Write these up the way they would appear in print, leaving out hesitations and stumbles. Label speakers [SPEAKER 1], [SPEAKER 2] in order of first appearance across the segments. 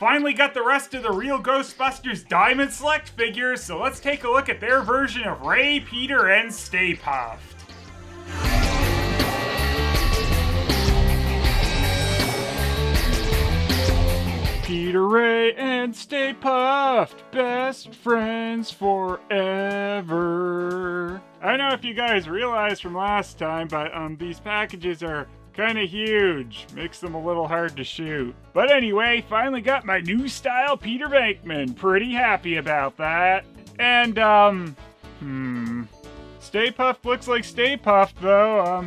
[SPEAKER 1] Finally got the rest of the Real Ghostbusters Diamond Select figures, so let's take a look at their version of Ray, Peter, and Stay Puft. Peter, Ray, and Stay Puft, best friends forever. I don't know if you guys realized from last time, but these packages are kind of huge. Makes them a little hard to shoot. But anyway, finally got my new style Peter Venkman. Pretty happy about that. And, Stay Puft looks like Stay Puft, though.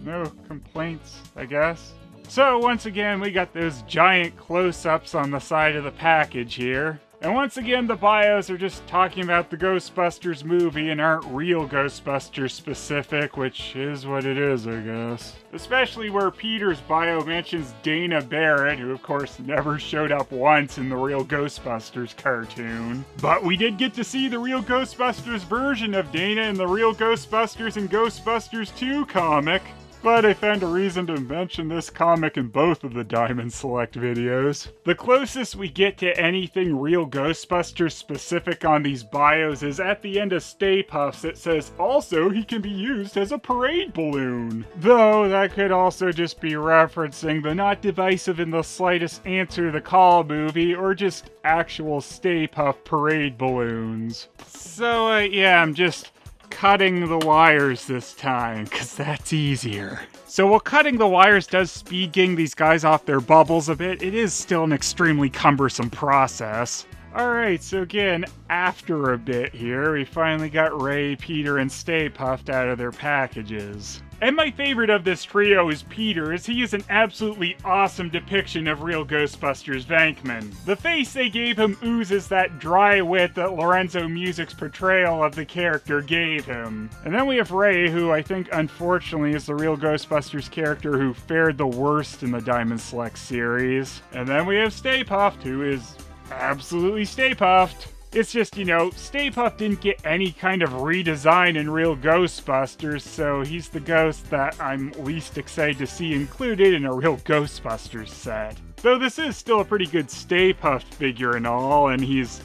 [SPEAKER 1] No complaints, I guess. So once again, we got those giant close-ups on the side of the package here. And once again, the bios are just talking about the Ghostbusters movie and aren't real Ghostbusters specific, which is what it is, I guess. Especially where Peter's bio mentions Dana Barrett, who of course never showed up once in the real Ghostbusters cartoon. But we did get to see the real Ghostbusters version of Dana in the real Ghostbusters and Ghostbusters 2 comic. But I found a reason to mention this comic in both of the Diamond Select videos. The closest we get to anything real Ghostbusters specific on these bios is at the end of Stay Puft's. It says, also he can be used as a parade balloon. Though that could also just be referencing the not divisive in the slightest Answer the Call movie or just actual Stay Puft parade balloons. So yeah, I'm just cutting the wires this time, because that's easier. So while cutting the wires does speed getting these guys off their bubbles a bit, it is still an extremely cumbersome process. Alright, so again, after a bit here, we finally got Ray, Peter, and Stay Puft out of their packages. And my favorite of this trio is Peter, as he is an absolutely awesome depiction of real Ghostbusters Venkman. The face they gave him oozes that dry wit that Lorenzo Music's portrayal of the character gave him. And then we have Ray, who I think unfortunately is the real Ghostbusters character who fared the worst in the Diamond Select series. And then we have Stay Puft, who is absolutely Stay Puft. It's just, you know, Stay Puft didn't get any kind of redesign in real Ghostbusters, so he's the ghost that I'm least excited to see included in a real Ghostbusters set. Though this is still a pretty good Stay Puft figure and all, and he's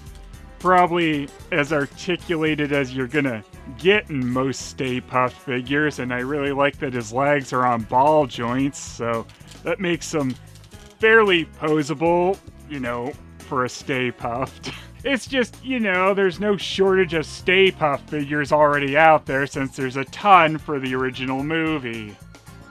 [SPEAKER 1] probably as articulated as you're gonna get in most Stay Puft figures, and I really like that his legs are on ball joints, so that makes him fairly posable, you know, for a Stay Puft. It's just, you know, there's no shortage of Stay Puft figures already out there since there's a ton for the original movie.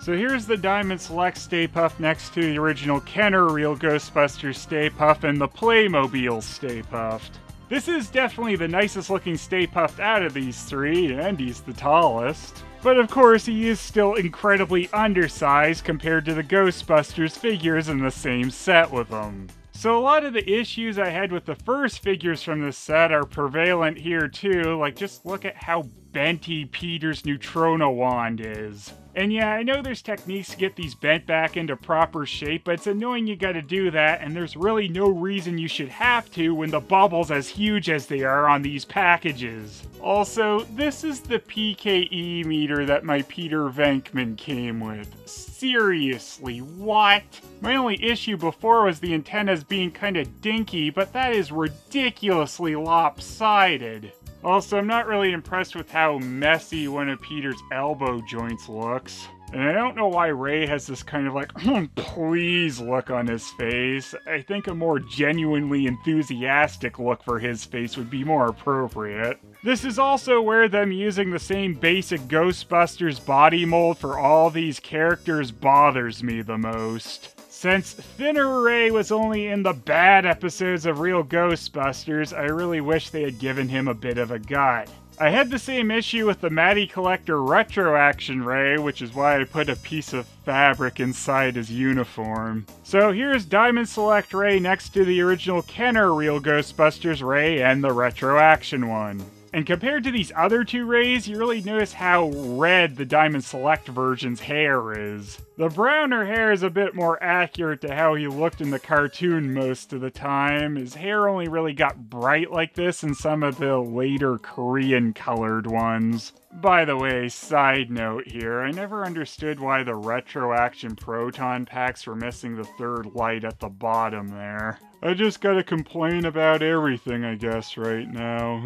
[SPEAKER 1] So here's the Diamond Select Stay Puft next to the original Kenner Real Ghostbusters Stay Puft and the Playmobil Stay Puft. This is definitely the nicest looking Stay Puft out of these three, and he's the tallest. But of course, he is still incredibly undersized compared to the Ghostbusters figures in the same set with him. So a lot of the issues I had with the first figures from this set are prevalent here too, like just look at how benty Peter's Neutrona wand is. And yeah, I know there's techniques to get these bent back into proper shape, but it's annoying you gotta do that, and there's really no reason you should have to when the bubble's as huge as they are on these packages. Also, this is the PKE meter that my Peter Venkman came with. Seriously, what? My only issue before was the antennas being kinda dinky, but that is ridiculously lopsided. Also, I'm not really impressed with how messy one of Peter's elbow joints looks. And I don't know why Ray has this kind of like, please look on his face. I think a more genuinely enthusiastic look for his face would be more appropriate. This is also where them using the same basic Ghostbusters body mold for all these characters bothers me the most. Since Thinner Ray was only in the bad episodes of Real Ghostbusters, I really wish they had given him a bit of a gut. I had the same issue with the Matty Collector Retro Action Ray, which is why I put a piece of fabric inside his uniform. So here's Diamond Select Ray next to the original Kenner Real Ghostbusters Ray and the Retro Action one. And compared to these other two Rays, you really notice how red the Diamond Select version's hair is. The browner hair is a bit more accurate to how he looked in the cartoon most of the time. His hair only really got bright like this in some of the later Korean colored ones. By the way, side note here, I never understood why the Retro Action Proton packs were missing the third light at the bottom there. I just gotta complain about everything, I guess, right now.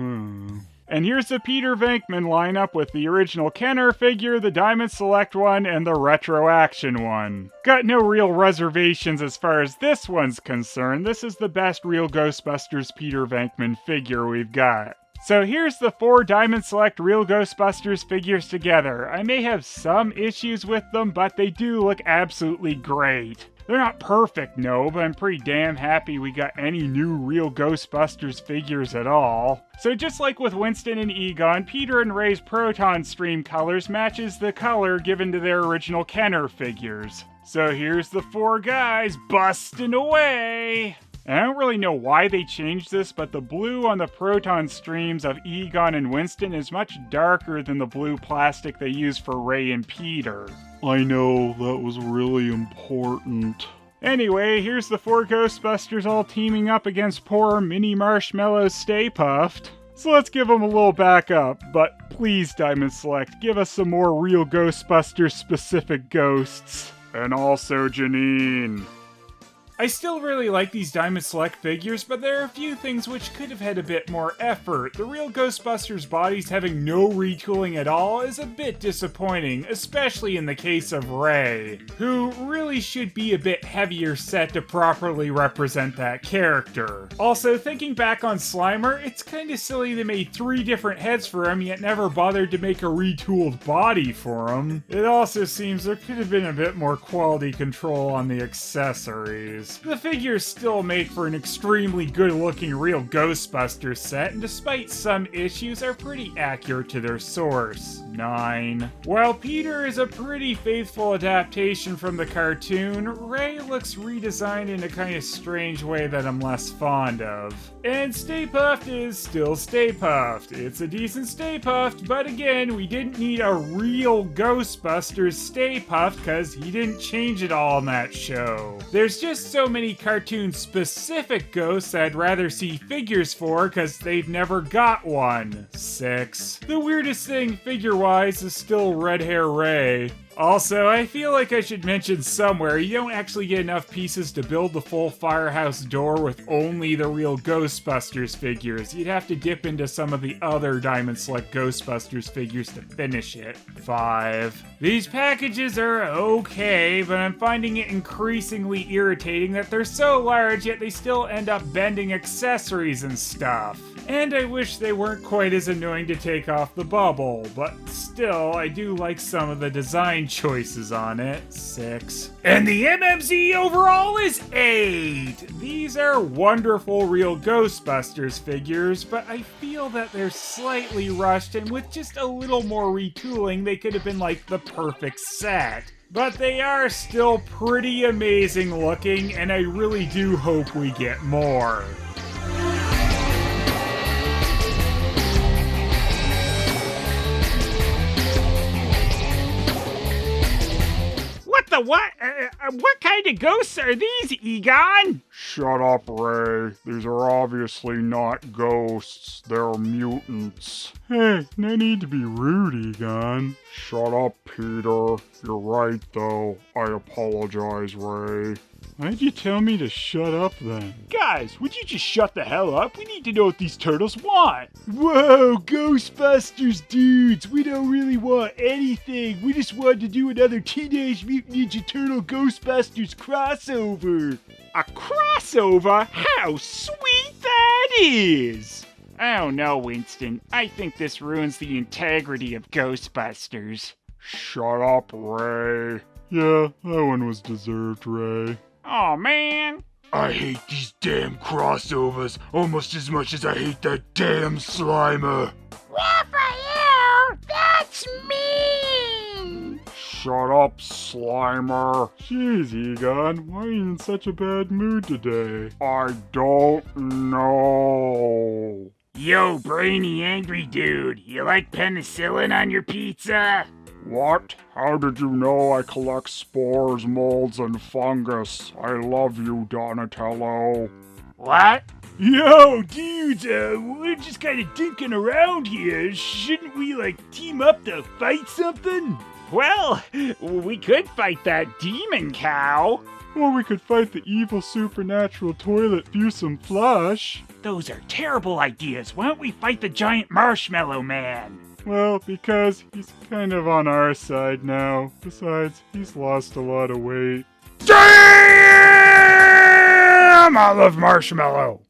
[SPEAKER 1] And here's the Peter Venkman lineup with the original Kenner figure, the Diamond Select one, and the Retro Action one. Got no real reservations as far as this one's concerned. This is the best Real Ghostbusters Peter Venkman figure we've got. So here's the 4 Diamond Select Real Ghostbusters figures together. I may have some issues with them, but they do look absolutely great. They're not perfect, no, but I'm pretty damn happy we got any new Real Ghostbusters figures at all. So just like with Winston and Egon, Peter and Ray's Proton Stream colors matches the color given to their original Kenner figures. So here's the 4 guys busting away! And I don't really know why they changed this, but the blue on the proton streams of Egon and Winston is much darker than the blue plastic they use for Ray and Peter. I know, that was really important. Anyway, here's the 4 Ghostbusters all teaming up against poor Mini Marshmallow's Stay Puft. So let's give them a little backup, but please, Diamond Select, give us some more Real Ghostbusters specific ghosts. And also Janine. I still really like these Diamond Select figures, but there are a few things which could have had a bit more effort. The Real Ghostbusters bodies having no retooling at all is a bit disappointing, especially in the case of Ray, who really should be a bit heavier set to properly represent that character. Also, thinking back on Slimer, it's kinda silly they made 3 different heads for him yet never bothered to make a retooled body for him. It also seems there could have been a bit more quality control on the accessories. The figures still make for an extremely good-looking Real Ghostbusters set, and despite some issues, are pretty accurate to their source. 9. While Peter is a pretty faithful adaptation from the cartoon, Ray looks redesigned in a kind of strange way that I'm less fond of. And Stay Puft is still Stay Puft. It's a decent Stay Puft, but again, we didn't need a Real Ghostbusters Stay Puft because he didn't change it all in that show. There's just so many cartoon-specific ghosts I'd rather see figures for because they've never got one. 6. The weirdest thing figure-wise is still Red Hair Ray. Also, I feel like I should mention somewhere, you don't actually get enough pieces to build the full firehouse door with only the Real Ghostbusters figures. You'd have to dip into some of the other Diamond Select Ghostbusters figures to finish it. 5. These packages are okay, but I'm finding it increasingly irritating that they're so large yet they still end up bending accessories and stuff. And I wish they weren't quite as annoying to take off the bubble, but still, I do like some of the design choices on it. 6. And the MMZ overall is 8! These are wonderful Real Ghostbusters figures, but I feel that they're slightly rushed, and with just a little more retooling, they could have been like the perfect set. But they are still pretty amazing looking, and I really do hope we get more. What kind of ghosts are these, Egon? Shut up, Ray. These are obviously not ghosts. They're mutants. Hey, no need to be rude, Egon. Shut up, Peter. You're right, though. I apologize, Ray. Why'd you tell me to shut up then? Guys, would you just shut the hell up? We need to know what these turtles want. Whoa, Ghostbusters dudes. We don't really want anything. We just wanted to do another Teenage Mutant Ninja Turtle Ghostbusters crossover. A crossover? How sweet that is! I don't know, Winston. I think this ruins the integrity of Ghostbusters. Shut up, Ray. Yeah, that one was deserved, Ray. Aw, man. I hate these damn crossovers almost as much as I hate that damn Slimer. Raphael, that's mean. Shut up, Slimer. Jeez, Egon, why are you in such a bad mood today? I don't know. Yo, brainy angry dude, you like penicillin on your pizza? What? How did you know I collect spores, molds, and fungus? I love you, Donatello. What? Yo, dudes, we're just kind of dinking around here. Shouldn't we, team up to fight something?
[SPEAKER 2] Well, we could fight that demon cow.
[SPEAKER 1] Or we could fight the evil supernatural toilet Fewsome Flush.
[SPEAKER 2] Those are terrible ideas. Why don't we fight the giant marshmallow man?
[SPEAKER 1] Well, because he's kind of on our side now. Besides, he's lost a lot of weight.
[SPEAKER 2] Damn! I love marshmallow.